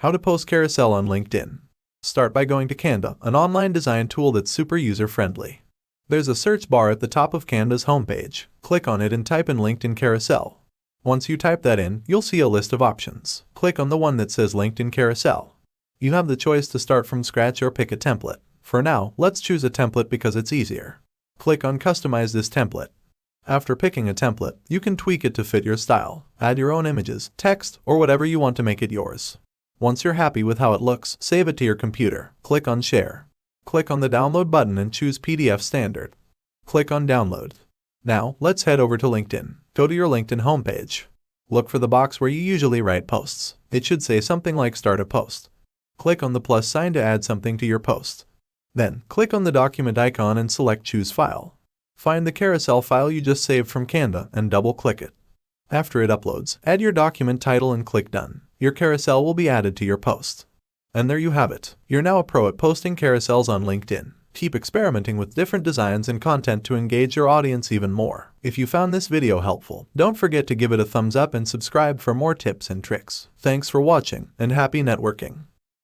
How to post carousel on LinkedIn. Start by going to Canva, an online design tool that's super user-friendly. There's a search bar at the top of Canva's homepage. Click on it and type in LinkedIn Carousel. Once you type that in, you'll see a list of options. Click on the one that says LinkedIn Carousel. You have the choice to start from scratch or pick a template. For now, let's choose a template because it's easier. Click on Customize this template. After picking a template, you can tweak it to fit your style. Add your own images, text, or whatever you want to make it yours. Once you're happy with how it looks, save it to your computer. Click on Share. Click on the Download button and choose PDF Standard. Click on Download. Now, let's head over to LinkedIn. Go to your LinkedIn homepage. Look for the box where you usually write posts. It should say something like Start a Post. Click on the plus sign to add something to your post. Then, click on the document icon and select Choose File. Find the carousel file you just saved from Canva and double-click it. After it uploads, add your document title and click Done. Your carousel will be added to your post. And there you have it. You're now a pro at posting carousels on LinkedIn. Keep experimenting with different designs and content to engage your audience even more. If you found this video helpful, don't forget to give it a thumbs up and subscribe for more tips and tricks. Thanks for watching, and happy networking.